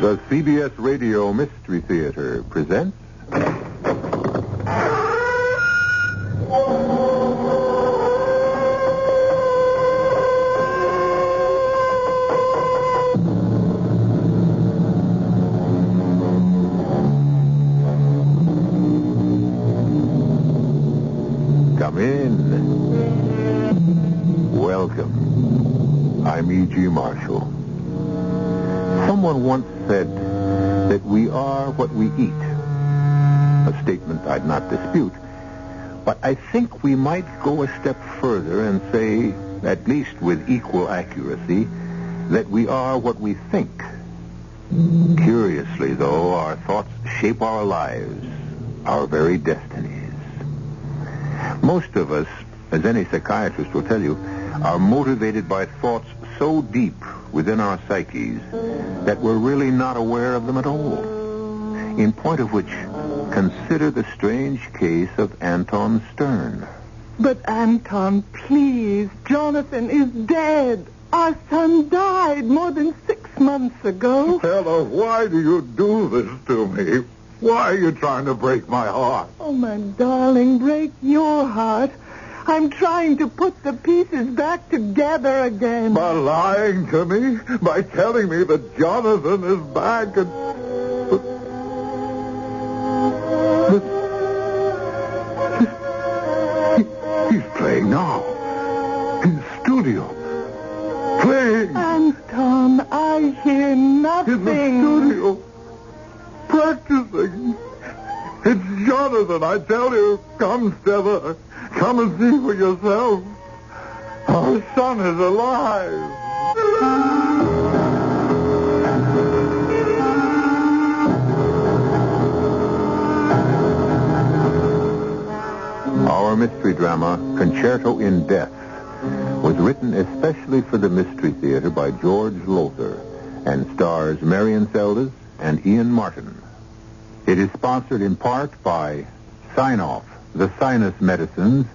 The CBS Radio Mystery Theater presents... Come in. Welcome. I'm E.G. Marshall. Someone once said that we are what we eat. A statement I'd not dispute. But I think we might go a step further and say, at least with equal accuracy, that we are what we think. Curiously, though, our thoughts shape our lives, our very destinies. Most of us, as any psychiatrist will tell you, are motivated by thoughts so deep within our psyches that we're really not aware of them at all. In point of which, consider the strange case of Anton Stern. But Anton, please, Jonathan is dead. Our son died more than 6 months ago. Ella, why do you do this to me? Why are you trying to break my heart? Oh, my darling, break your heart. I'm trying to put the pieces back together again. By lying to me? By telling me that Jonathan is back and... He's playing now. In the studio. Playing. Anton, I hear nothing. In the studio. Practicing. It's Jonathan, I tell you. Come, Stella. Come and see for yourself. Our son is alive. Our mystery drama, Concerto in Death, was written especially for the Mystery Theater by George Lothar and stars Marion Seldes and Ian Martin. It is sponsored in part by Sign-Off, the Sinus Medicines,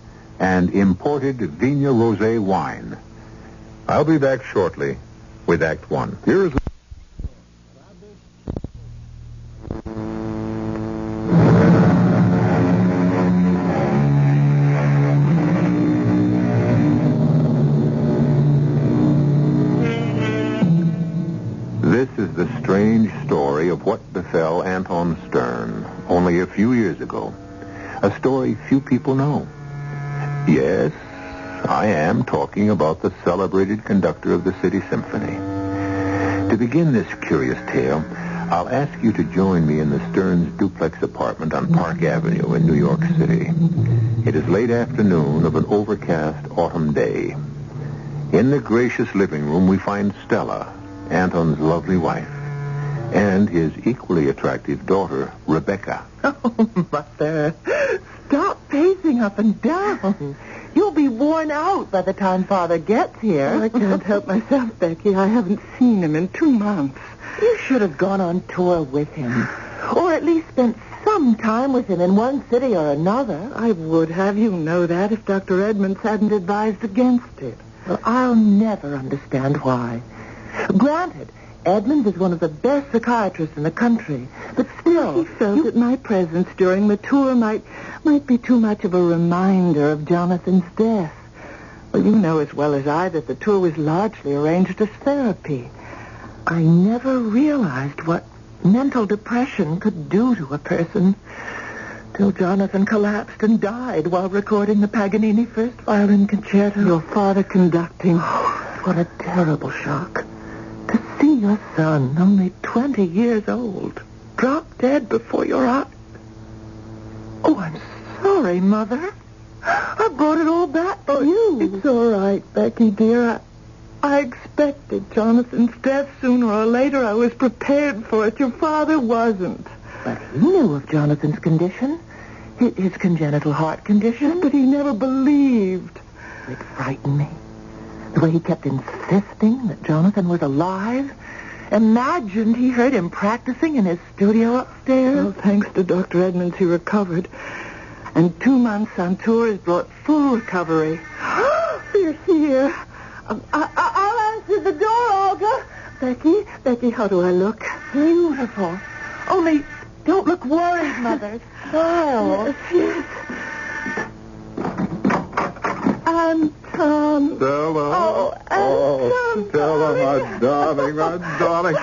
and imported Vigna Rosé wine. I'll be back shortly with Act One. Here's... This is the strange story of what befell Anton Stern only a few years ago. A story few people know. Yes, I am talking about the celebrated conductor of the City Symphony. To begin this curious tale, I'll ask you to join me in the Stearns' duplex apartment on Park Avenue in New York City. It is late afternoon of an overcast autumn day. In the gracious living room, we find Stella, Anton's lovely wife, and his equally attractive daughter, Rebecca. Oh, Mother, stop pacing up and down. You'll be worn out by the time Father gets here. I can't help myself, Becky. I haven't seen him in 2 months. You should have gone on tour with him, or at least spent some time with him in one city or another. I would have you know that if Dr. Edmonds hadn't advised against it. Well, I'll never understand why. Granted, Edmonds is one of the best psychiatrists in the country, but still... He felt that my presence during the tour might be too much of a reminder of Jonathan's death. Well, you know as well as I that the tour was largely arranged as therapy. I never realized what mental depression could do to a person till Jonathan collapsed and died while recording the Paganini First Violin Concerto. Your father conducting. What a terrible shock. To see your son, only 20 years old, drop dead before your eyes. Oh, I'm sorry, Mother. I brought it all back to you. It's all right, Becky, dear. I expected Jonathan's death sooner or later. I was prepared for it. Your father wasn't. But he knew of Jonathan's condition, his congenital heart condition. But he never believed. It frightened me. The way he kept insisting that Jonathan was alive. Imagined he heard him practicing in his studio upstairs. Well, thanks to Dr. Edmonds, he recovered. And 2 months on tour has brought full recovery. You're here. I'll answer the door, Olga. Becky, how do I look? beautiful. Only don't look worried, Mother. Smile. Yes. Anton. Stella. Oh, Anton. Stella, my darling, my darling.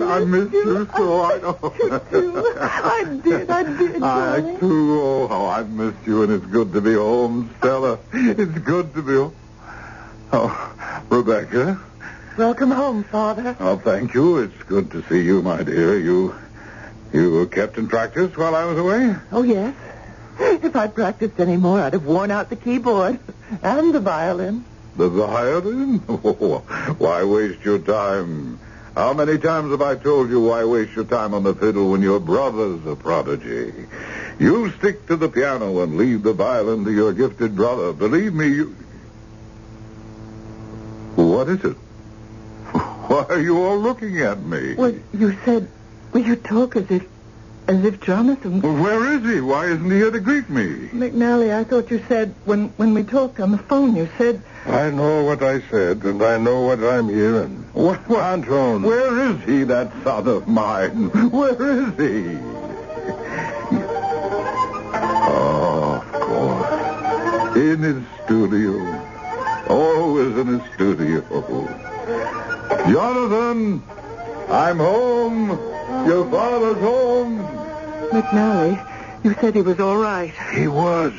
I miss you so. I know. You too. I did, darling. I too. Oh, how I've missed you, and it's good to be home, Stella. It's good to be home. Oh, Rebecca. Welcome home, Father. Oh, thank you. It's good to see you, my dear. You were kept in practice while I was away? Oh, yes. If I'd practiced any more, I'd have worn out the keyboard and the violin. The violin? Oh, why waste your time? How many times have I told you why waste your time on the fiddle when your brother's a prodigy? You stick to the piano and leave the violin to your gifted brother. Believe me, you... What is it? Why are you all looking at me? Well, you said... Well, you talk as if Jonathan... Well, where is he? Why isn't he here to greet me? McNally, I thought you said, when we talked on the phone, you said... I know what I said, and I know what I'm hearing. What? Anton. Where is he, that son of mine? Where is he? Oh, of course. In his studio. Always in his studio. Jonathan, I'm home. Your father's home. McNally, you said he was all right. He was.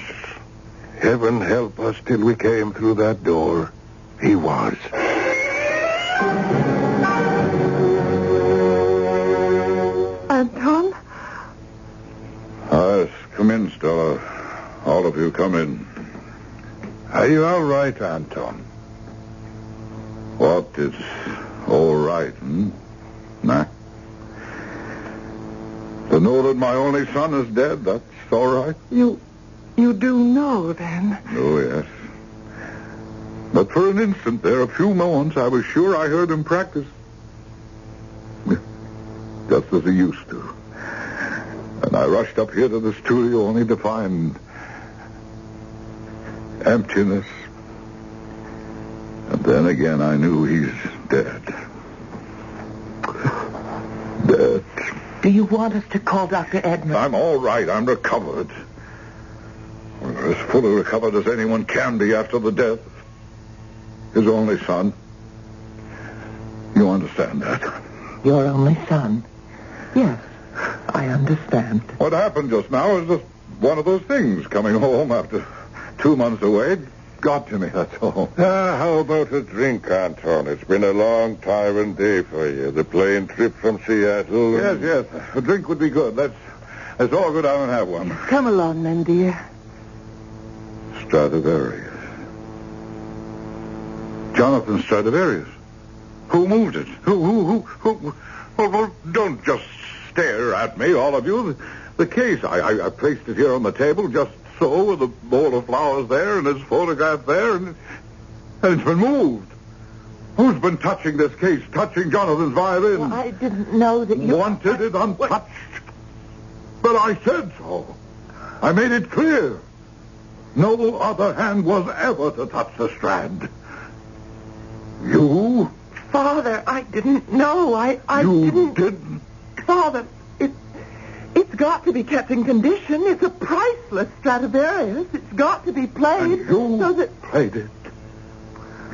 Heaven help us till we came through that door. He was. Anton? Yes, come in, Stella. All of you, come in. Are you all right, Anton? What is all right, Nah? To know that my only son is dead, that's all right. You do know, then? Oh, yes. But for an instant there, a few moments, I was sure I heard him practice. Just as he used to. And I rushed up here to the studio only to find emptiness. And then again, I knew he's dead. Dead. Do you want us to call Dr. Edmund? I'm all right. I'm recovered. We're as fully recovered as anyone can be after the death of his only son. You understand that? Your only son? Yes, I understand. What happened just now is just one of those things. Coming home after 2 months away got to me, that's all. How about a drink, Anton? It's been a long, tiring day for you. The plane trip from Seattle. Yes. A drink would be good. That's all good. I don't have one. Come along, then, dear. Stradivarius. Jonathan Stradivarius. Who moved it? Who? Well, don't just stare at me, all of you. The case, I placed it here on the table just so, with a bowl of flowers there and his photograph there, and it's been moved. Who's been touching this case, touching Jonathan's violin? Well, I didn't know that you... Wanted it untouched. But I said so. I made it clear. No other hand was ever to touch the Strad. You? Father, I didn't know. I You didn't? Father, it's got to be kept in condition. It's a priceless Stradivarius. It's got to be played. And you so that... played it.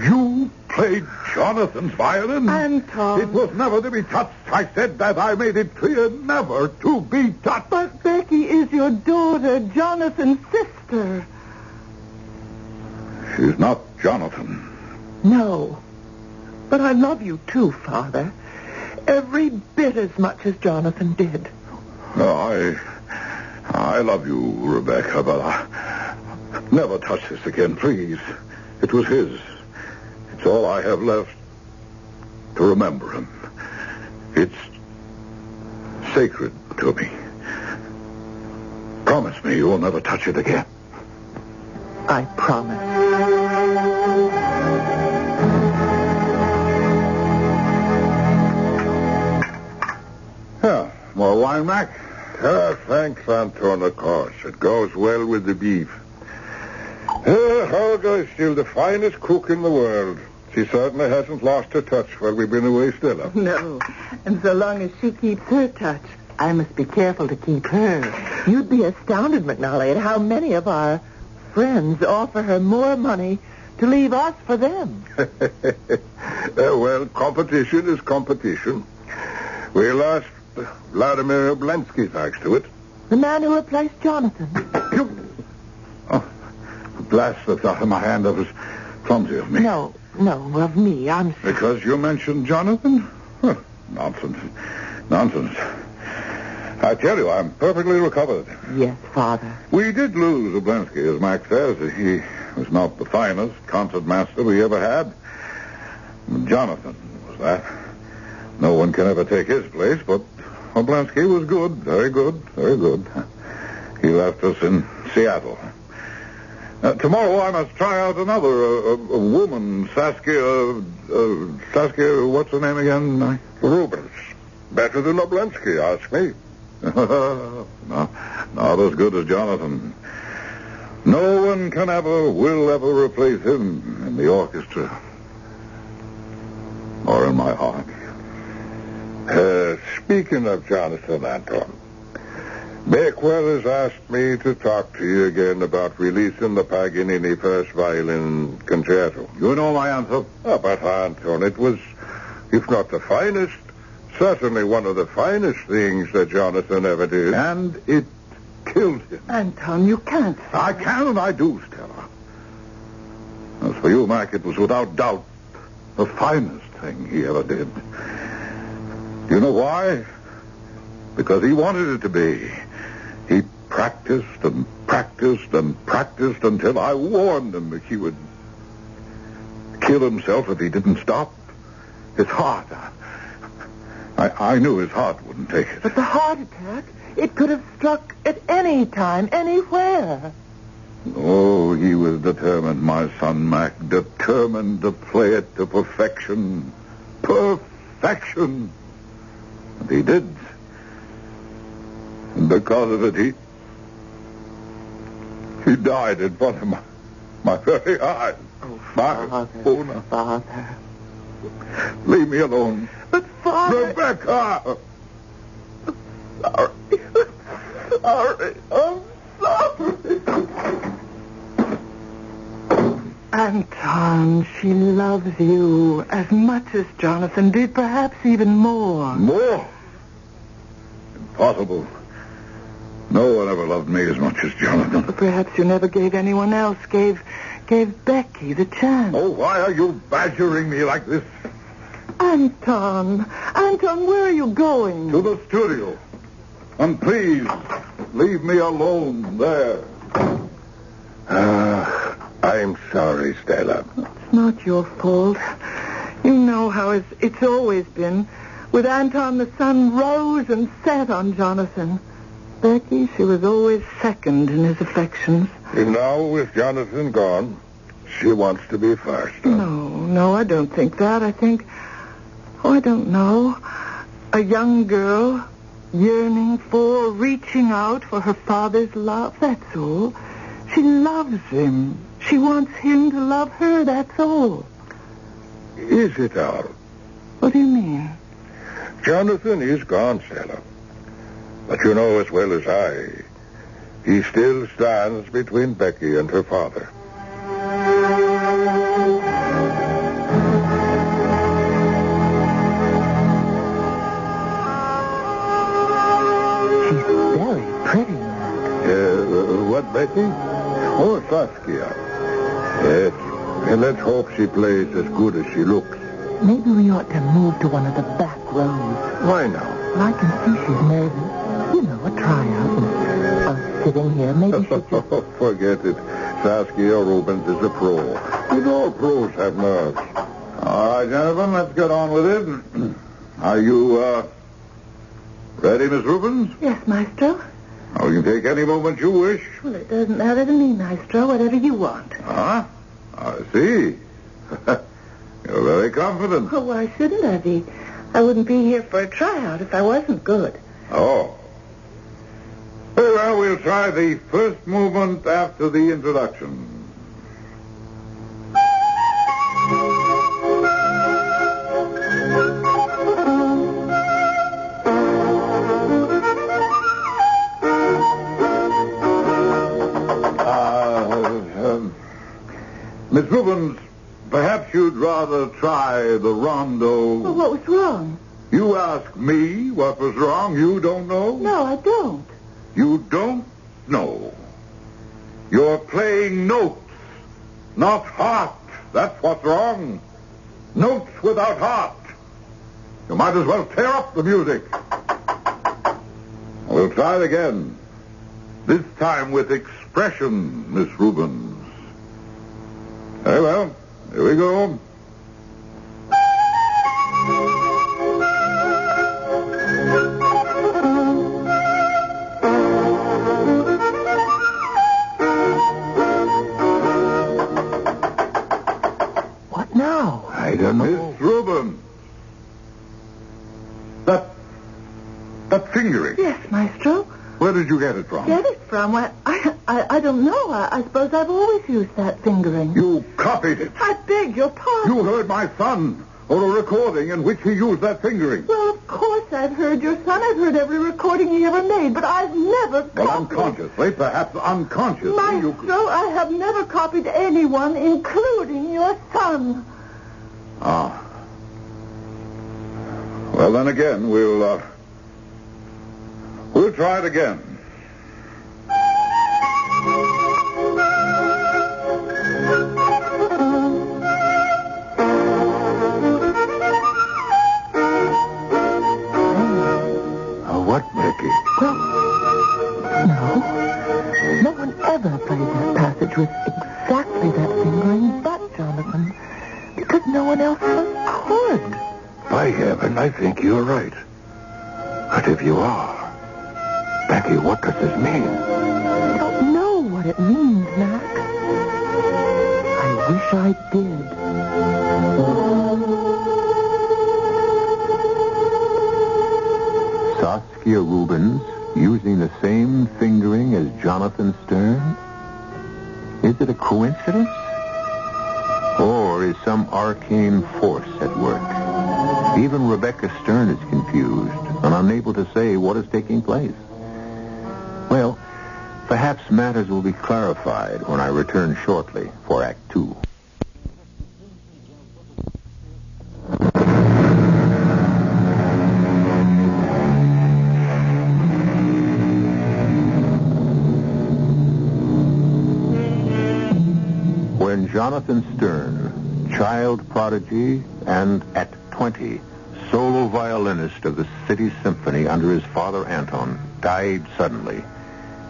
You played Jonathan's violin? Anton. It was never to be touched. I said that. I made it clear never to be touched. But Becky is your daughter, Jonathan's sister. She's not Jonathan. No. But I love you too, Father. Every bit as much as Jonathan did. No, I love you, Rebecca, but I never touch this again, please. It was his. It's all I have left to remember him. It's sacred to me. Promise me you will never touch it again. I promise. Yeah, more wine, Mac? Thanks, Anton, of course. It goes well with the beef. Helga is still the finest cook in the world. She certainly hasn't lost her touch while we've been away, Stella. No. And so long as she keeps her touch, I must be careful to keep her. You'd be astounded, McNally, at how many of our friends offer her more money to leave us for them. Well, competition is competition. We lost Vladimir Oblensky, thanks to it. The man who replaced Jonathan. Oh, blast that's out of my hand. That was clumsy of me. No, of me. I'm sorry. Because you mentioned Jonathan? Huh, nonsense. I tell you, I'm perfectly recovered. Yes, Father. We did lose Oblensky, as Mac says. He was not the finest concertmaster we ever had. Jonathan was that. No one can ever take his place, but Oblensky was good. Very good. He left us in Seattle. Tomorrow I must try out another, a woman, Saskia, what's her name again? Rubens. Better than Oblensky, ask me. No, not as good as Jonathan. No one will ever replace him in the orchestra. Or in my heart. Speaking of Jonathan, Anton, Bakewell has asked me to talk to you again about releasing the Paganini First Violin Concerto. You know my answer. But, Anton, it was, if not the finest, certainly one of the finest things that Jonathan ever did. And it killed him. Anton, you can't. I can and I do, Stella. As for you, Mac, it was without doubt the finest thing he ever did. Do you know why? Because he wanted it to be. He practiced and practiced and practiced until I warned him that he would kill himself if he didn't stop. His heart. I knew his heart wouldn't take it. But the heart attack, it could have struck at any time, anywhere. Oh, he was determined, my son, Mac. Determined to play it to perfection. Perfection. And he did. And because of it, he died in front of my very eyes. Oh, Father. Father. Leave me alone. But, Father... Rebecca! Sorry. I'm sorry. Anton, she loves you as much as Jonathan did, perhaps even more. More? Impossible. No one ever loved me as much as Jonathan. But perhaps you never gave anyone else, gave Becky the chance. Oh, why are you badgering me like this? Anton, where are you going? To the studio. And please, leave me alone there. I'm sorry, Stella. It's not your fault. You know how it's always been. With Anton, the sun rose and set on Jonathan. Becky, she was always second in his affections. And now, with Jonathan gone, she wants to be first. Huh? No, I don't think that. I think... I don't know. A young girl yearning for, reaching out for her father's love, that's all. She loves him. She wants him to love her, that's all. Is it all? What do you mean? Jonathan is gone, Stella. But you know as well as I, he still stands between Becky and her father. She's very pretty, Mac. What, Becky? Oh, Saskia. Yes. And let's hope she plays as good as she looks. Maybe we ought to move to one of the back rows. Why now? I can see she's nervous. You know, a tryout. And us sitting here, maybe she just... Forget it. Saskia Rubens is a pro. And all pros have nerves. All right, gentlemen, let's get on with it. Are you, ready, Miss Rubens? Yes, Maestro. Oh, you can take any moment you wish. Well, it doesn't matter to me, Maestro. Whatever you want. Huh? I see. You're very confident. Oh, why shouldn't I be? I wouldn't be here for a tryout if I wasn't good. Oh. Very well, we'll try the first movement after the introduction. ever try the rondo? Well, what was wrong? You ask me what was wrong. You don't know? No, I don't. You don't know. You're playing notes, not heart. That's what's wrong. Notes without heart. You might as well tear up the music. We'll try it again. This time with expression, Miss Rubens. Very well. Here we go. What now? I don't know. Miss Rubens. That fingering. Yes, Maestro. Where did you get it from? Get it from? I don't know. I suppose I've always used that fingering. You copied it. I beg your pardon. You heard my son on a recording in which he used that fingering. Well, of course I've heard your son. I've heard every recording he ever made, but I've never copied. Well, unconsciously, perhaps unconsciously. Maestro, I have never copied anyone, including your son. Ah. Well, then again, we'll try it again. What, Becky? Well, no one ever played that passage with exactly that fingering but Jonathan, because no one else could. By heaven, I think you're right. But if you are, Becky, what does this mean? I don't know what it means, Mac. I wish I did. Saskia Rubens using the same fingering as Jonathan Stern? Is it a coincidence? Or is some arcane force at work? Even Rebecca Stern is confused and unable to say what is taking place. Well, perhaps matters will be clarified when I return shortly for Act 2. When Jonathan Stern, child prodigy and at 20, solo violinist of the City Symphony under his father Anton, died suddenly,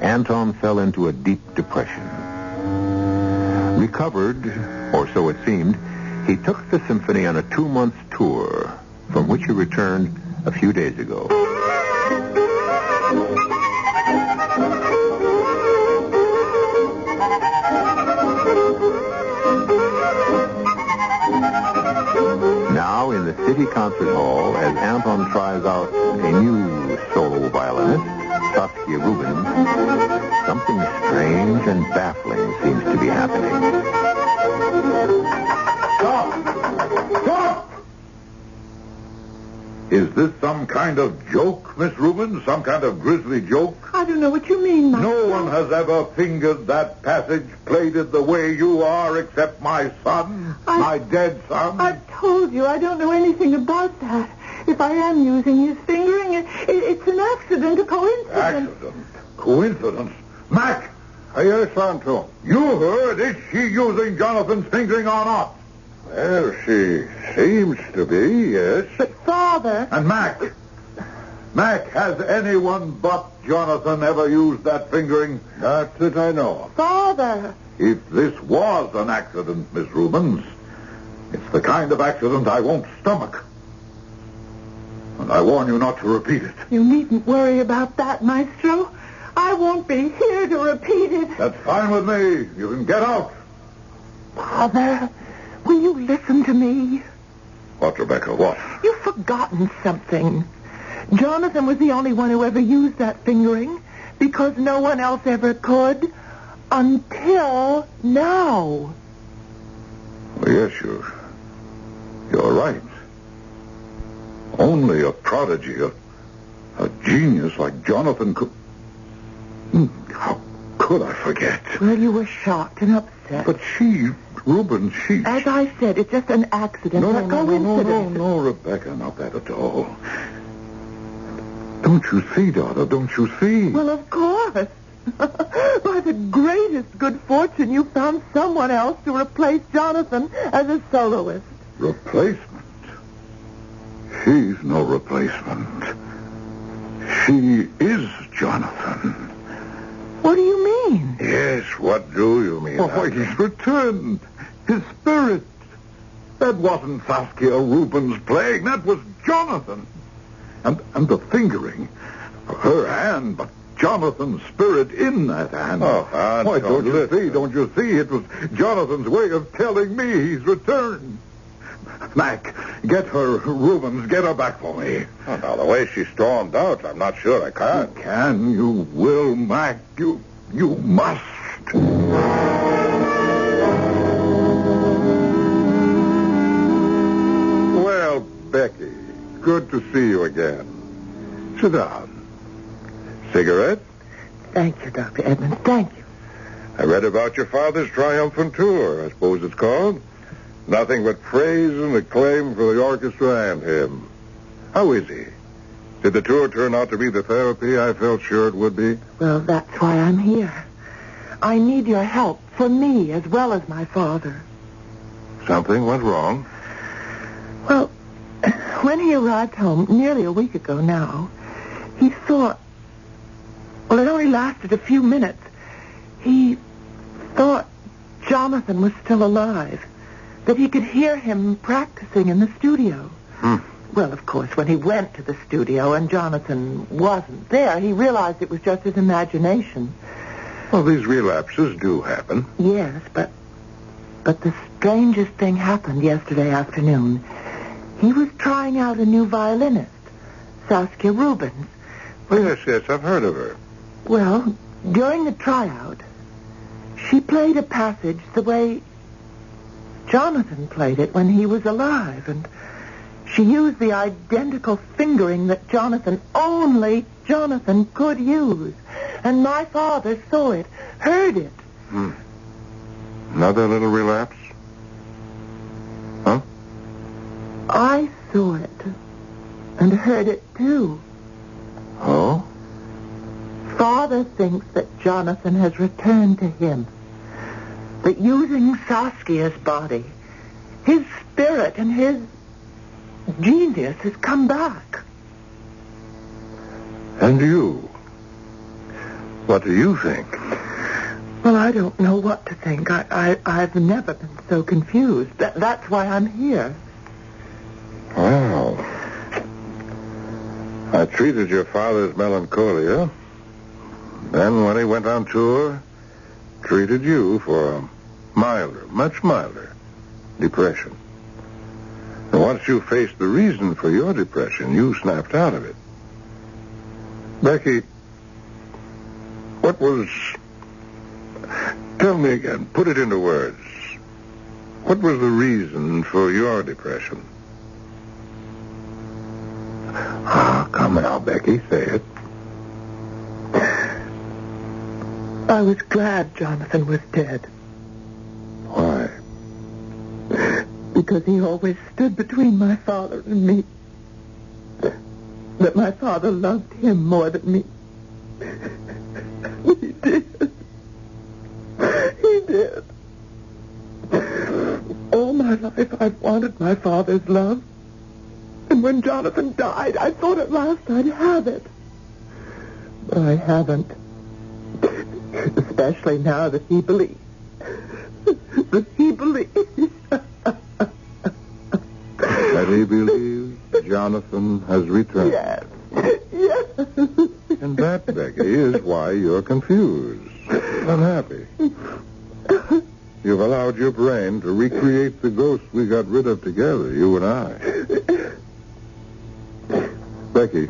Anton fell into a deep depression. Recovered, or so it seemed, he took the symphony on a 2-month tour, from which he returned a few days ago. Now in the City Concert Hall, as Anton tries out a new solo violinist, Saskia Rubens, something strange and baffling seems to be happening. Stop! Stop! Is this some kind of joke, Miss Rubens? Some kind of grisly joke? I don't know what you mean, Maestro. No one has ever fingered that passage, played it the way you are, except my son, my dead son. I've told you I don't know anything about that. If I am using his fingering, it's an accident, a coincidence. Accident? Coincidence? Mac! Yes, Anton. You heard. Is she using Jonathan's fingering or not? Well, she seems to be, yes. But, Father... And Mac, has anyone but Jonathan ever used that fingering? Not that I know of. Father... If this was an accident, Miss Rubens, it's the kind of accident I won't stomach. And I warn you not to repeat it. You needn't worry about that, Maestro. I won't be here to repeat it. That's fine with me. You can get out. Father, will you listen to me? What, Rebecca, what? You've forgotten something. Jonathan was the only one who ever used that fingering because no one else ever could until now. Well, yes, you're right. Only a prodigy, a genius like Jonathan could... How could I forget? Well, you were shocked and upset. But she Rubens, she... As I said, it's just an accident. No, Rebecca, not that at all. Don't you see, daughter? Don't you see? Well, of course. By the greatest good fortune, you found someone else to replace Jonathan as a soloist. Replacement? She's no replacement. She is Jonathan. What do you mean? Yes, what do you mean? Oh, he's returned. His spirit. That wasn't Saskia Rubens playing. That was Jonathan. And the fingering. Her hand, but Jonathan's spirit in that hand. Oh, Anton, why, don't you see? It was Jonathan's way of telling me he's returned. Mac, get her, Rubens, get her back for me. Oh, now, the way she stormed out, I'm not sure I can. You can, you will, Mac. You must. Well, Becky, good to see you again. Sit down. Cigarette? Thank you, Dr. Edmonds. Thank you. I read about your father's triumphant tour, I suppose it's called. Nothing but praise and acclaim for the orchestra and him. How is he? Did the tour turn out to be the therapy I felt sure it would be? Well, that's why I'm here. I need your help for me as well as my father. Something went wrong? Well, when he arrived home nearly a week ago now, he thought... Well, it only lasted a few minutes. He thought Jonathan was still alive, that he could hear him practicing in the studio. Well, of course, when he went to the studio and Jonathan wasn't there, he realized it was just his imagination. Well, these relapses do happen. Yes, but the strangest thing happened yesterday afternoon. He was trying out a new violinist, Saskia Rubens. Yes, I've heard of her. Well, during the tryout, she played a passage the way Jonathan played it when he was alive, and she used the identical fingering that only Jonathan could use. And my father saw it, heard it. Another little relapse? Huh? I saw it and heard it too. Oh? Father thinks that Jonathan has returned to him. That using Saskia's body, his spirit and his genius has come back. And you? What do you think? Well, I don't know what to think. I've never been so confused. That's why I'm here. Well, I treated your father's melancholia. Then when he went on tour, treated you for a milder, much milder depression. And once you faced the reason for your depression, you snapped out of it. Becky, what was... Tell me again, put it into words. What was the reason for your depression? Come now, Becky, say it. I was glad Jonathan was dead. Why? Because he always stood between my father and me. That my father loved him more than me. He did. He did. All my life I've wanted my father's love. And when Jonathan died, I thought at last I'd have it. But I haven't. Especially now that he believes. That he believes. That he believes Jonathan has returned. Yes. And that, Becky, is why you're confused, unhappy. You've allowed your brain to recreate the ghost we got rid of together, you and I. Becky,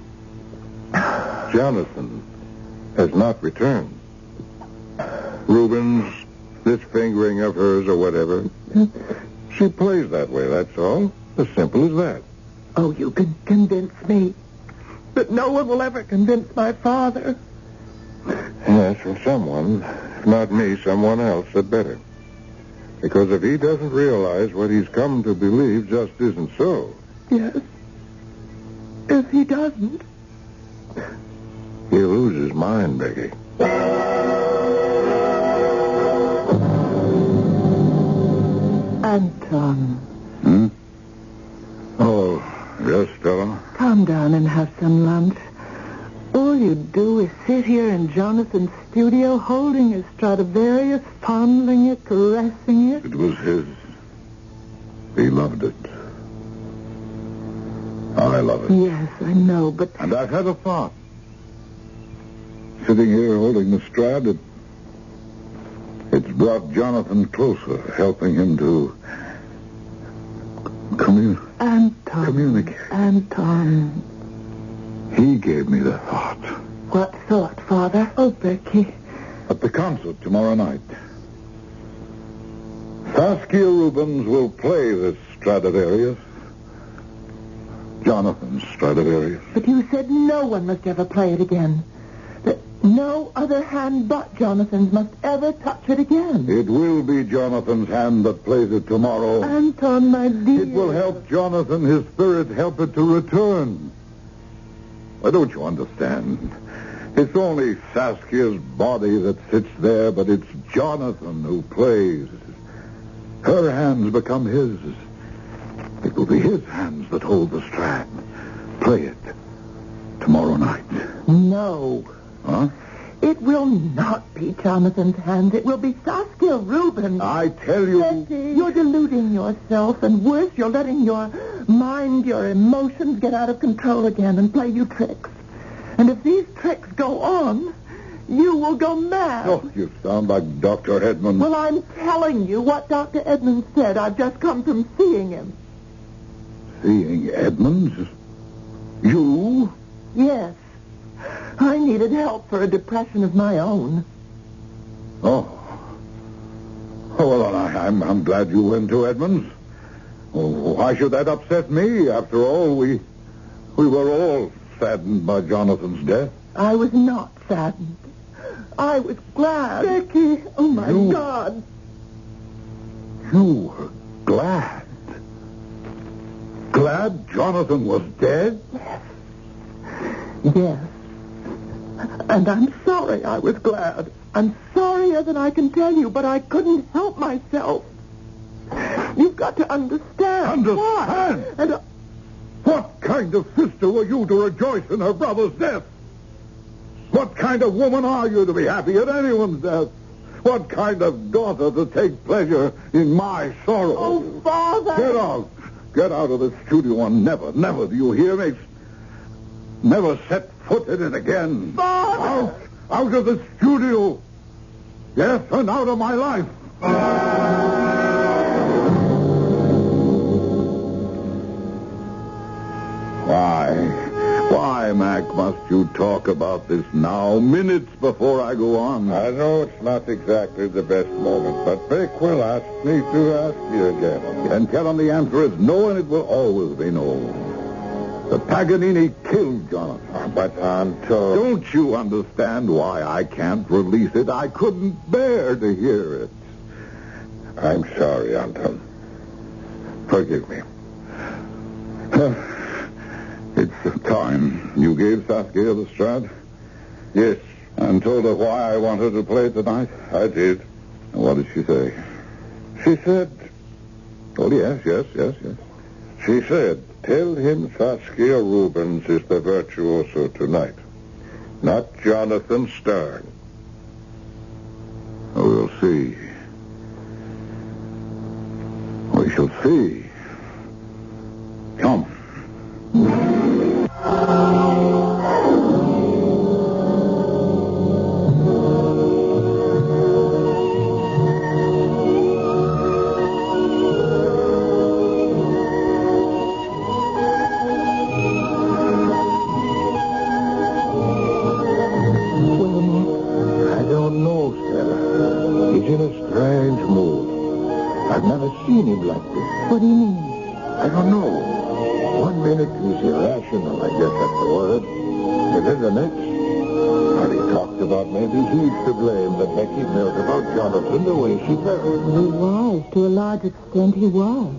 Jonathan has not returned. Rubens, this fingering of hers or whatever, she plays that way, that's all. As simple as that. Oh, you can convince me. But no one will ever convince my father. Yes, from someone. If not me, someone else had better. Because if he doesn't realize what he's come to believe just isn't so. Yes. If he doesn't... He'll lose his mind, Becky. Anton. Oh, yes, Stella? Come down and have some lunch. All you do is sit here in Jonathan's studio holding his Stradivarius, fondling it, caressing it. It was his. He loved it. I love it. Yes, I know, but... And I've had a thought. Sitting here holding the Strad, it's brought Jonathan closer, helping him to communicate. Anton. He gave me the thought. What thought, Father? Oh, Becky. At the concert tomorrow night, Saskia Rubens will play this Stradivarius. Jonathan's Stradivarius. But you said no one must ever play it again. That no other hand but Jonathan's must ever touch it again. It will be Jonathan's hand that plays it tomorrow. Anton, my dear. It will help Jonathan, his spirit, help it to return. Why, don't you understand? It's only Saskia's body that sits there, but it's Jonathan who plays. Her hands become his. It will be his hands that hold the Strad. Play it tomorrow night. No. Huh? It will not be Jonathan's hands. It will be Saskia Rubens. I tell you... Becky, you're deluding yourself, and worse, you're letting your mind, your emotions get out of control again and play you tricks. And if these tricks go on, you will go mad. Oh, you sound like Dr. Edmonds. Well, I'm telling you what Dr. Edmonds said. I've just come from seeing him. Seeing Edmonds? You? Yes. I needed help for a depression of my own. Oh. Oh, well, I'm glad you went to Edmonds. Oh, why should that upset me? After all, we were all saddened by Jonathan's death. I was not saddened. I was glad. Becky, oh, my God. You were glad? Glad Jonathan was dead? Yes. And I'm sorry I was glad. I'm sorrier than I can tell you, but I couldn't help myself. You've got to understand. Understand? And what kind of sister were you to rejoice in her brother's death? What kind of woman are you to be happy at anyone's death? What kind of daughter to take pleasure in my sorrow? Oh, Father! Get out. Get out of the studio and never, do you hear me? Never set foot in it again. Father! Out of the studio. Yes, and out of my life. Why, Mac, must you talk about this now, minutes before I go on? I know it's not exactly the best moment, but Vic will ask me to ask you again. And tell him the answer is no, and it will always be no. The Paganini killed Jonathan. But, Anton... Don't you understand why I can't release it? I couldn't bear to hear it. I'm sorry, Anton. Forgive me. It's time. You gave Saskia the Strad? Yes. And told her why I want her to play it tonight? I did. And what did she say? She said... Oh, yes. She said, tell him Saskia Rubens is the virtuoso tonight, not Jonathan Stern. Oh, we'll see. We shall see. Come. Seen him like this. What do you mean? I don't know. 1 minute he's irrational, I guess that's the word. And then the next, talked about maybe he's to blame that Becky felt about Jonathan the way she felt. He was. To a large extent, he was.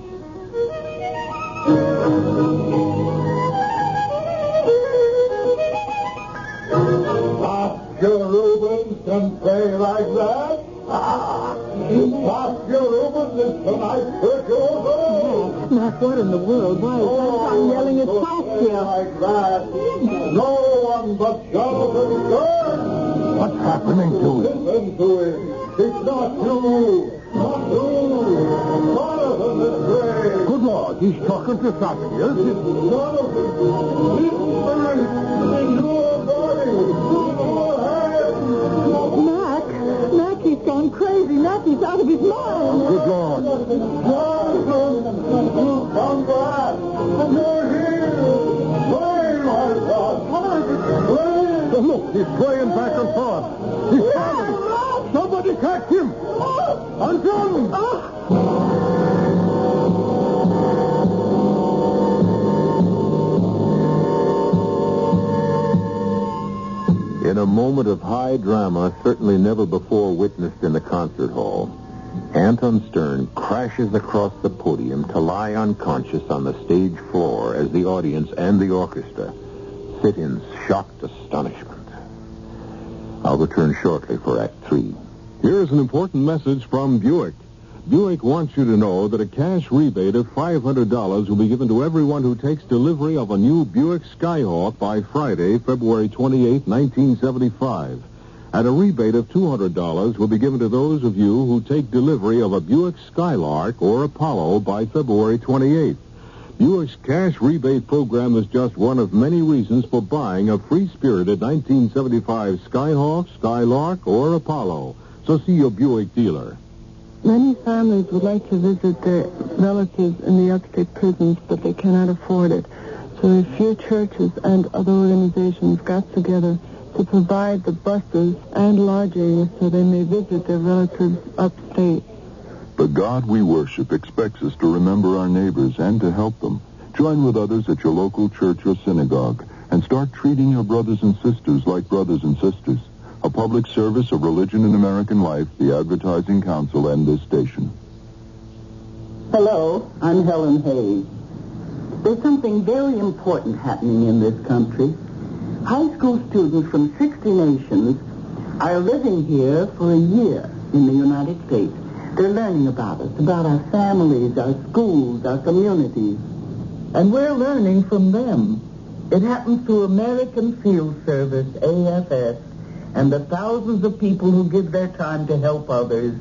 Oscar Rubens can play like that? Oscar Rubens is tonight's virtuoso? Matt, what in the world? Why is Anton yelling at Saskia? Like that. No one but Jonathan Stern. What's happening to him? Listen to him. It's not you. Not you. Jonathan is great. Good Lord, he's talking to Saskia. Jonathan. He's great. It's your body. Mac, he's gone crazy. Mac, he's out of his mind. Good Lord. Jonathan, you come back. You're here. Play, my son. Play. Look, he's swaying back and forth. He's falling. Somebody catch him. Anton! In a moment of high drama, certainly never before witnessed in the concert hall, Anton Stern crashes across the podium to lie unconscious on the stage floor as the audience and the orchestra sit in shocked astonishment. I'll return shortly for Act 3. Here is an important message from Buick. Buick wants you to know that a cash rebate of $500 will be given to everyone who takes delivery of a new Buick Skyhawk by Friday, February 28, 1975. And a rebate of $200 will be given to those of you who take delivery of a Buick Skylark or Apollo by February 28th. Buick's cash rebate program is just one of many reasons for buying a free-spirited 1975 Skyhawk, Skylark, or Apollo. So see your Buick dealer. Many families would like to visit their relatives in the upstate prisons, but they cannot afford it. So a few churches and other organizations got together to provide the buses and lodging so they may visit their relatives upstate. The God we worship expects us to remember our neighbors and to help them. Join with others at your local church or synagogue and start treating your brothers and sisters like brothers and sisters. A public service of Religion in American Life, the Advertising Council, and this station. Hello, I'm Helen Hayes. There's something very important happening in this country. High school students from 60 nations are living here for a year in the United States. They're learning about us, about our families, our schools, our communities. And we're learning from them. It happens through American Field Service, AFS, and the thousands of people who give their time to help others.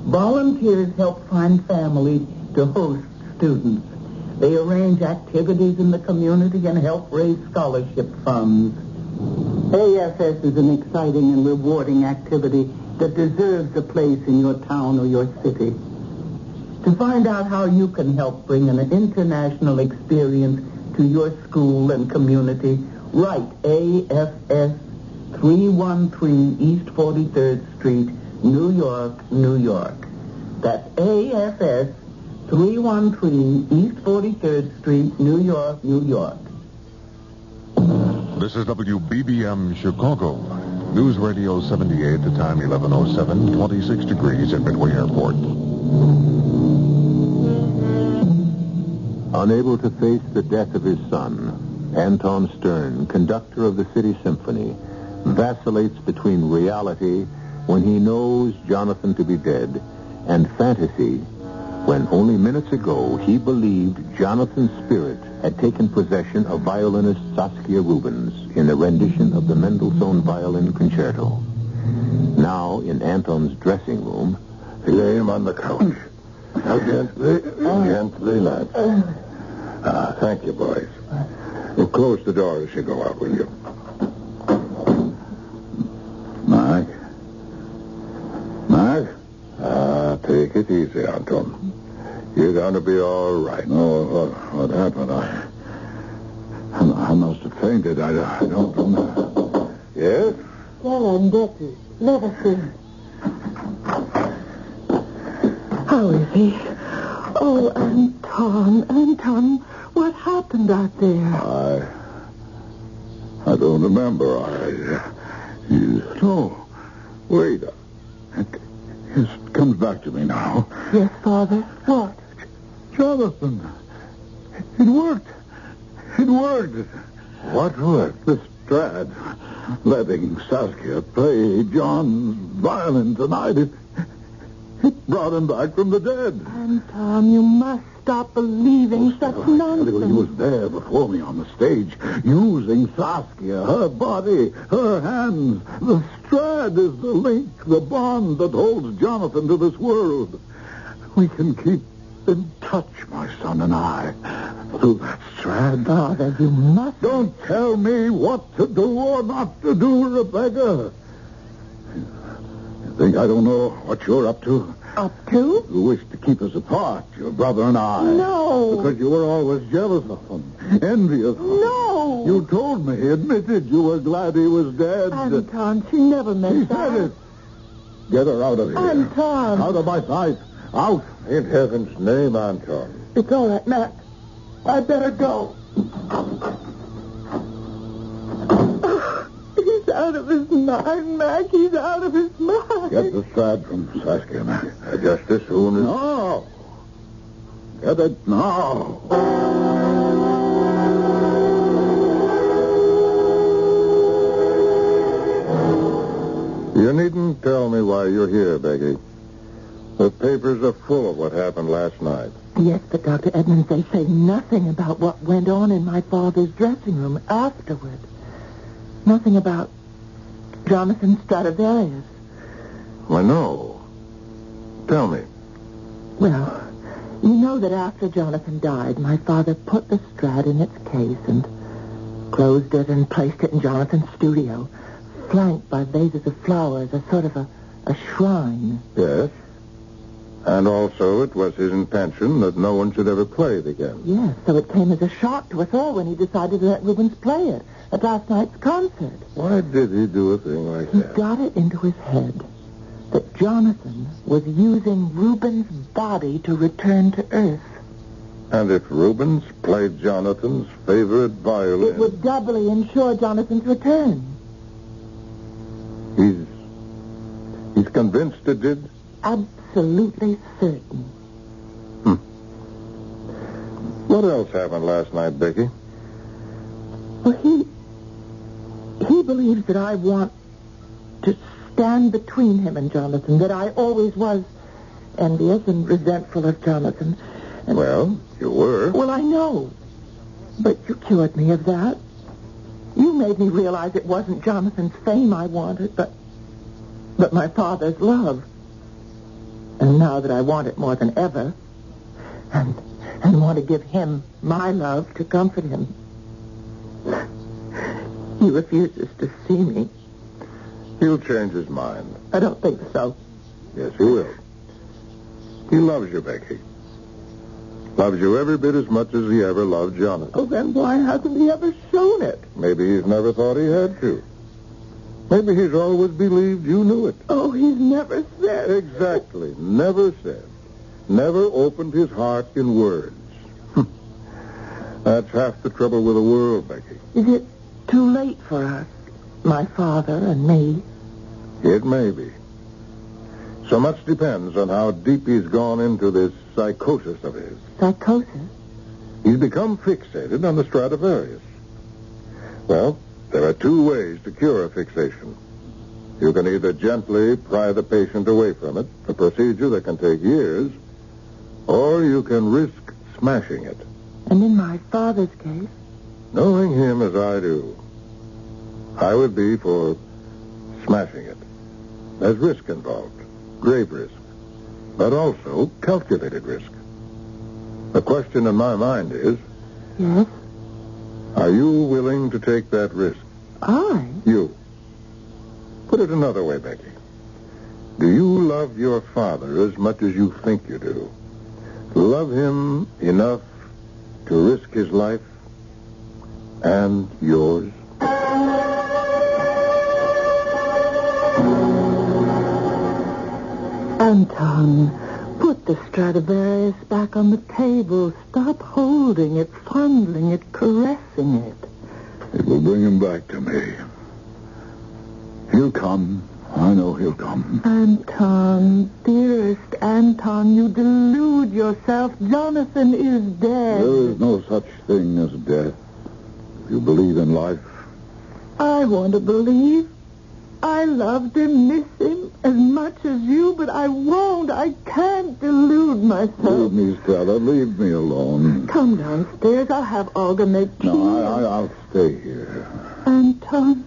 Volunteers help find families to host students. They arrange activities in the community and help raise scholarship funds. AFS is an exciting and rewarding activity that deserves a place in your town or your city. To find out how you can help bring an international experience to your school and community, write AFS 313 East 43rd Street, New York, New York. That's AFS 313 East 43rd Street, New York, New York. This is WBBM Chicago. News Radio 78, the time 11:07, 26 degrees at Midway Airport. Unable to face the death of his son, Anton Stern, conductor of the City Symphony, vacillates between reality when he knows Jonathan to be dead and fantasy when only minutes ago he believed Jonathan's spirit had taken possession of violinist Saskia Rubens in a rendition of the Mendelssohn Violin Concerto. Now, in Anton's dressing room, Lay him on the couch. Now, gently, lads. Thank you, boys. Well, close the door as you go out, will you? Mark? Take it easy, Anton. You're going to be all right. No, what happened? I must have fainted. I don't know. Yes? Tell him, Decker. Let us in. How is he? Oh, Anton, what happened out there? I don't remember. No. Wait. It comes back to me now. Yes, Father. What? Jonathan. It worked. It worked. What worked? The Strad. Letting Saskia play John's violin tonight. It brought him back from the dead. Anton, you must stop believing such nonsense. He was there before me on the stage, using Saskia, her body, her hands. The Strad is the link, the bond that holds Jonathan to this world. We can keep in touch, my son and I, through that Strad. Father, you must... Don't tell me what to do or not to do, Rebecca. You think I don't know what you're up to? Up to? You wish to keep us apart, your brother and I. No. Because you were always jealous of him, envious of him. No. You told me, admitted you were glad he was dead. Anton, she never meant She that. said it. Get her out of here. Anton. Out of my sight. Out. In heaven's name, Anton. It's all right, Mac. I'd better go. He's out of his mind, Mac. He's out of his mind. Get the Strad from Saskia, Mac. Just as soon as... No. Get it now. You needn't tell me why you're here, Becky. The papers are full of what happened last night. Yes, but Dr. Edmonds, they say nothing about what went on in my father's dressing room afterward. Nothing about Jonathan Stradivarius. I know. Tell me. Well, you know that after Jonathan died, my father put the Strad in its case and closed it and placed it in Jonathan's studio, flanked by vases of flowers, a sort of a shrine. Yes. And also it was his intention that no one should ever play it again. Yes, so it came as a shock to us all when he decided to let Rubens play it at last night's concert. Why did he do a thing like He that? got it into his head that Jonathan was using Rubens' body to return to Earth. And if Rubens played Jonathan's favorite violin... It would doubly ensure Jonathan's return. He's convinced it did? Absolutely certain. What else happened last night, Becky? Well, he believes that I want to stand between him and Jonathan, that I always was envious and resentful of Jonathan. And, Well, you were. well, I know. But you cured me of that. You made me realize it wasn't Jonathan's fame I wanted, but my father's love. And now that I want it more than ever, and want to give him my love to comfort him, he refuses to see me. He'll change his mind. I don't think so. Yes, he will. He loves you, Becky. Loves you every bit as much as he ever loved Jonathan. Oh, then why hasn't he ever shown it? Maybe he's never thought he had to. Maybe he's always believed you knew it. Oh, he's never said. Exactly. Never said. Never opened his heart in words. That's half the trouble with the world, Becky. Is it too late for us, my father and me? It may be. So much depends on how deep he's gone into this psychosis of his. Psychosis? He's become fixated on the Stradivarius. Well, there are two ways to cure a fixation. You can either gently pry the patient away from it, a procedure that can take years, or you can risk smashing it. And in my father's case? Knowing him as I do, I would be for smashing it. There's risk involved, grave risk, but also calculated risk. The question in my mind is, Yes? are you willing to take that risk? I? You. Put it another way, Becky. Do you love your father as much as you think you do? Love him enough to risk his life and yours? Anton, put the Stradivarius back on the table. Stop holding it, fondling it, caressing it. It will bring him back to me. He'll come. I know he'll come. Anton, dearest Anton, you delude yourself. Jonathan is dead. There is no such thing as death. If you believe in life. I want to believe. I loved him, miss him as much as you, but I won't. I can't delude myself. Leave me, Stella. Leave me alone. Come downstairs. I'll have Olga make tea. No, I'll stay here. Anton.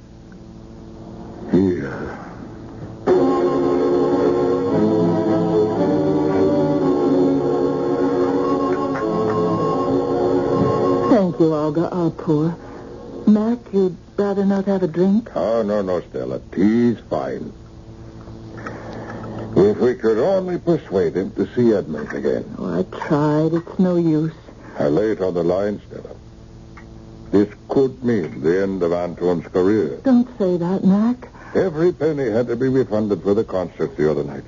Here. Thank you, Olga. I'll pour. Mac, you'd rather not have a drink? Oh, no, Stella. Tea's fine. If we could only persuade him to see Edmund again. Oh, I tried. It's no use. I lay it on the line, Stella. This could mean the end of Anton's career. Don't say that, Mac. Every penny had to be refunded for the concert the other night.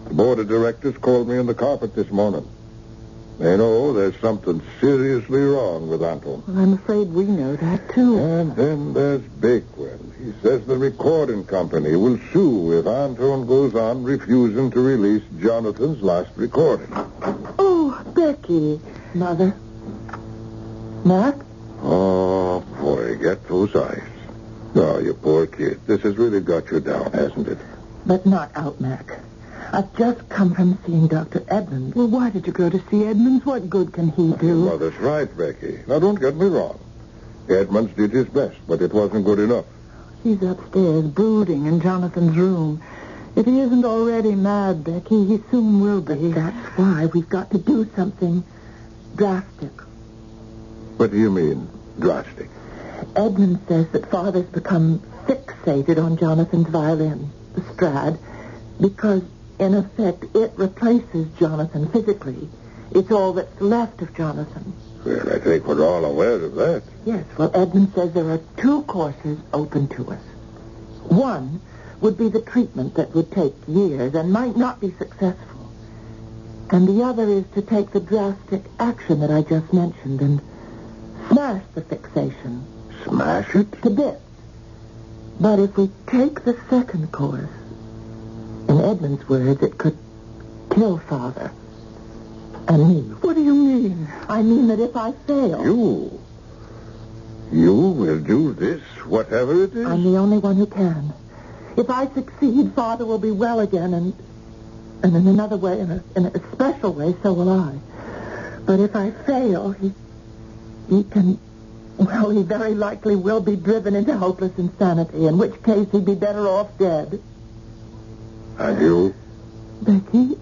The board of directors called me on the carpet this morning. They know there's something seriously wrong with Anton. Well, I'm afraid we know that, too. And then there's Bakewell. He says the recording company will sue if Anton goes on refusing to release Jonathan's last recording. Oh, Becky. Mother. Mac? Oh, boy, get those eyes. Oh, you poor kid. This has really got you down, hasn't it? But not out, Mac. I've just come from seeing Dr. Edmonds. Well, why did you go to see Edmonds? What good can he do? Mother's right, Becky. Now, don't get me wrong. Edmonds did his best, but it wasn't good enough. He's upstairs, brooding in Jonathan's room. If he isn't already mad, Becky, he soon will be. But that's why we've got to do something drastic. What do you mean, drastic? Edmund says that Father's become fixated on Jonathan's violin, the Strad, because, in effect, it replaces Jonathan physically. It's all that's left of Jonathan. Well, I think we're all aware of that. Yes, well, Edmund says there are two courses open to us. One would be the treatment that would take years and might not be successful. And the other is to take the drastic action that I just mentioned and smash the fixation. Smash it? To bits. But if we take the second course, in Edmund's words, it could kill Father. And me. What do you mean? I mean that if I fail... You will do this, whatever it is? I'm the only one who can. If I succeed, Father will be well again, and in another way, in a special way, so will I. But if I fail, he can... Well, he very likely will be driven into hopeless insanity, in which case he'd be better off dead. And you? Becky,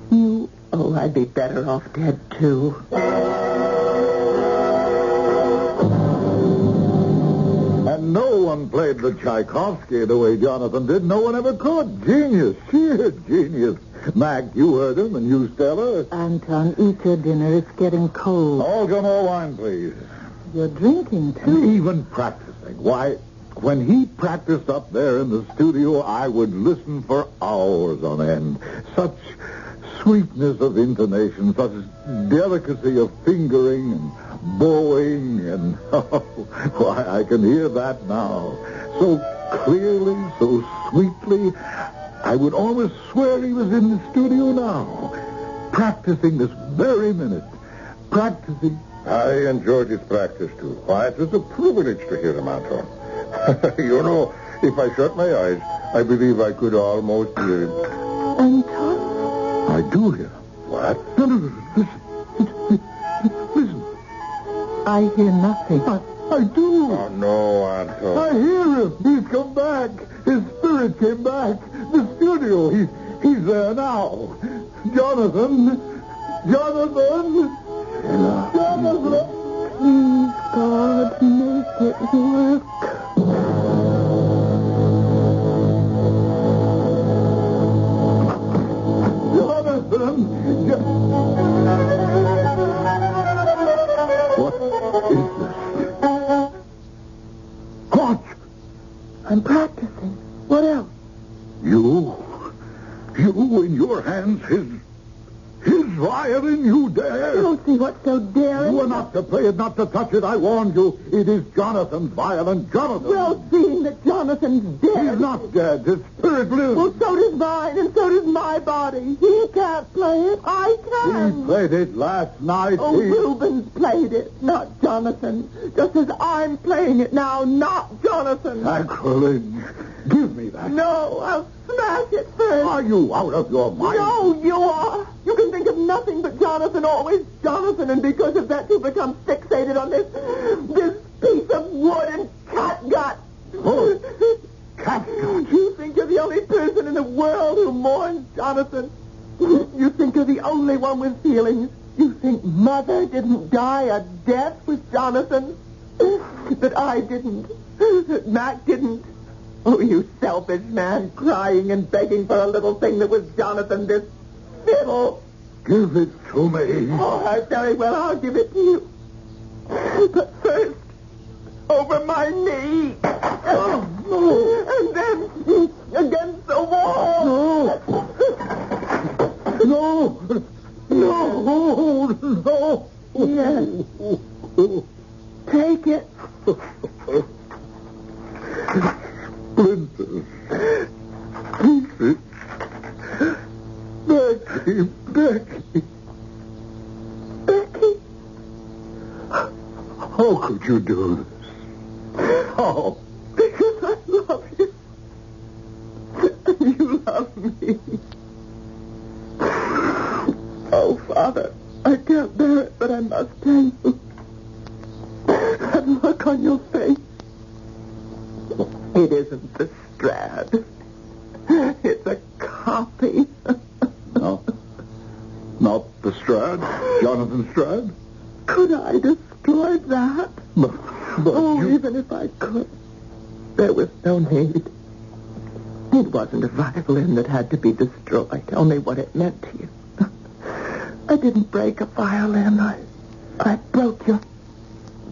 you... Oh, I'd be better off dead, too. And no one played the Tchaikovsky the way Jonathan did. No one ever could. Genius. Sheer genius. Mac, you heard him, and you, Stella. Anton, eat your dinner. It's getting cold. Olga, more wine, please. You're drinking, too. And even practicing. Why, when he practiced up there in the studio, I would listen for hours on end. Such sweetness of intonation, such delicacy of fingering and bowing, and why, I can hear that now. So clearly, so sweetly, I would almost swear he was in the studio now, practicing this very minute, practicing. I enjoyed his practice, too. Why, it was a privilege to hear him, Anton. You know, if I shut my eyes, I believe I could almost hear him. Anton? I do hear him. What? No, listen. I hear nothing. I do. Oh, no, Anton. I hear him. He's come back. His spirit came back. The studio. He's there now. Jonathan. Jonathan. Please, God, make it work. Jonathan! What is this? What? I'm practicing. What else? You in your hands, his violin, you dare? You don't see what's so daring? You are not Not to play it, not to touch it. I warned you. It is Jonathan's violin. Jonathan. Well, seeing that Jonathan's dead... He's not dead. His spirit lives. Well, so does mine, and so does my body. He can't play it. I can. He played it last night. Oh, Reuben's played it, not Jonathan. Just as I'm playing it now, not Jonathan. Sacrilege. Give me that. No, I'll smash it first. Are you out of your mind? No, you are. You can think of nothing but Jonathan, always Jonathan, and because of that you become fixated on this piece of wood and catgut. Oh, catgut. You think you're the only person in the world who mourns Jonathan. You think you're the only one with feelings. You think Mother didn't die a death with Jonathan. That I didn't. That Mac didn't. Oh, you selfish man, crying and begging for a little thing that was Jonathan, this fiddle. Give it to me. Oh, very well, I'll give it to you. But first, over my knee. Oh, no. And then against the wall. No. No. No. Yes. Take it. Splinters. Pieces. Becky. Becky? How could you do this? How? Because I love you. And you love me. Oh, Father, I can't bear it, but I must tell you. That look on your face. It isn't the Strad. It's a copy. No. Not the Strad? Jonathan Strad? Could I destroy that? But Oh, you... even if I could, there was no need. It wasn't a violin that had to be destroyed, only what it meant to you. I didn't break a violin. I broke your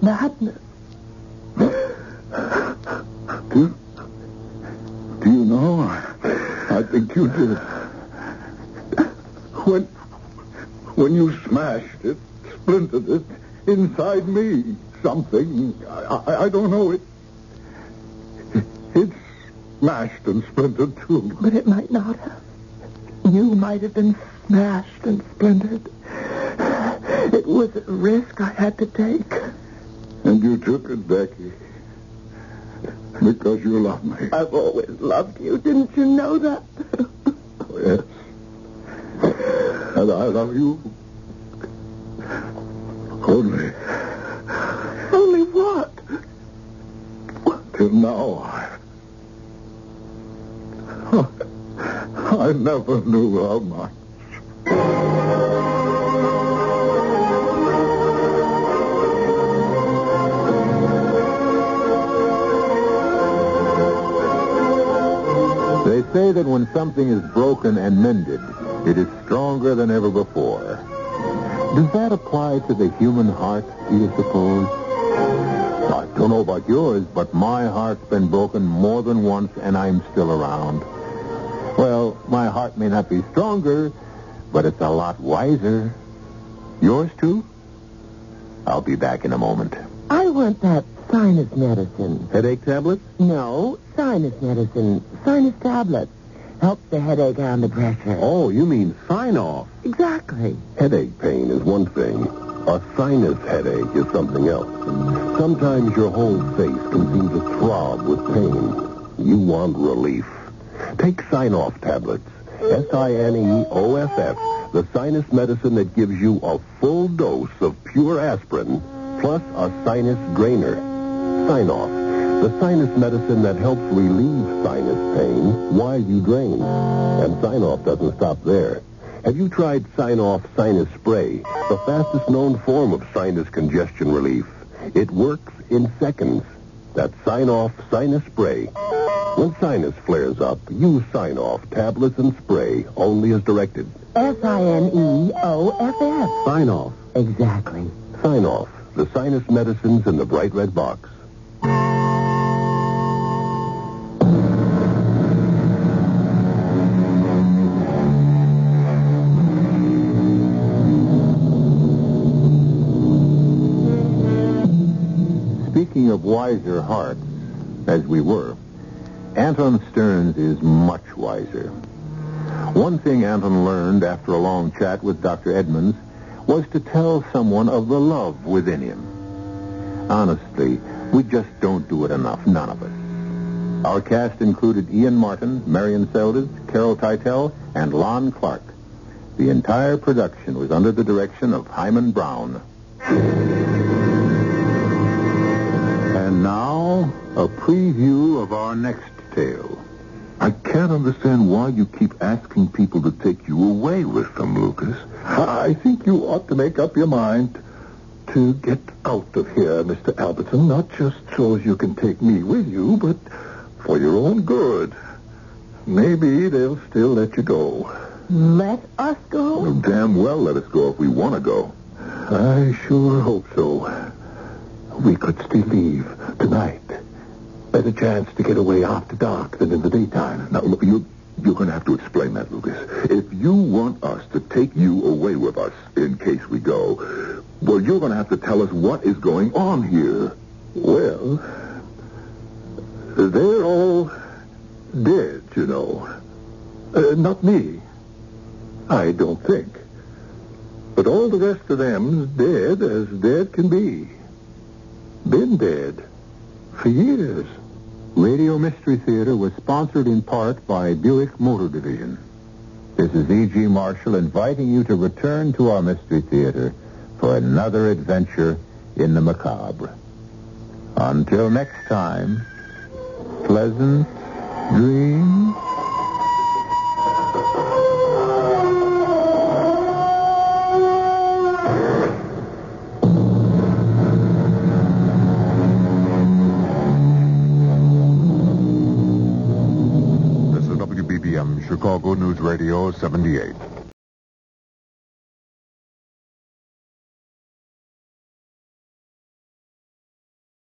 madness. Do you know? I think you did. When you smashed it, splintered it, inside me, something, I don't know, it's smashed and splintered too. But it might not have. You might have been smashed and splintered. It was a risk I had to take. And you took it, Becky. Because you love me. I've always loved you. Didn't you know that? Yes. And I love you. Only what? Till now, I never knew how much. They say that when something is broken and mended, it is stronger than ever before. Does that apply to the human heart, do you suppose? I don't know about yours, but my heart's been broken more than once, and I'm still around. Well, my heart may not be stronger, but it's a lot wiser. Yours, too? I'll be back in a moment. I want that sinus medicine. Headache tablets? No, sinus medicine. Sinus tablets. Helps the headache under pressure. Oh, you mean sign-off. Exactly. Headache pain is one thing. A sinus headache is something else. Sometimes your whole face can seem to throb with pain. You want relief. Take Sign-Off tablets. SINEOFF, the sinus medicine that gives you a full dose of pure aspirin, plus a sinus drainer. Sign-Off, the sinus medicine that helps relieve sinus pain while you drain. And Sign-Off doesn't stop there. Have you tried Sign-Off Sinus Spray, the fastest known form of sinus congestion relief? It works in seconds. That's Sign-Off Sinus Spray. When sinus flares up, use Sign-Off tablets and spray, only as directed. SINEOFF. Sign-Off. Exactly. Sign-Off, the sinus medicines in the bright red box. speaking of wiser hearts, as we were, Anton Stearns is much wiser. One thing Anton learned after a long chat with Dr. Edmonds was to tell someone of the love within him. Honestly, we just don't do it enough, none of us. Our cast included Ian Martin, Marion Seldes, Carol Teitel, and Lon Clark. The entire production was under the direction of Hyman Brown. And now, a preview of our next tale. I can't understand why you keep asking people to take you away with them, Lucas. I think you ought to make up your mind to get out of here, Mr. Alberton, not just so as you can take me with you, but for your own good. Maybe they'll still let you go. Let us go? Well, damn well let us go if we want to go. I sure hope so. We could still leave tonight. Better chance to get away after dark than in the daytime. Now, look, you're going to have to explain that, Lucas. If you want us to take you away with us in case we go, well, you're going to have to tell us what is going on here. Well, they're all dead, you know. Not me. I don't think. But all the rest of them's dead as dead can be. Been dead for years. Radio Mystery Theater was sponsored in part by Buick Motor Division. This is E.G. Marshall inviting you to return to our Mystery Theater for another adventure in the macabre. Until next time, pleasant dreams. Chicago News Radio 78.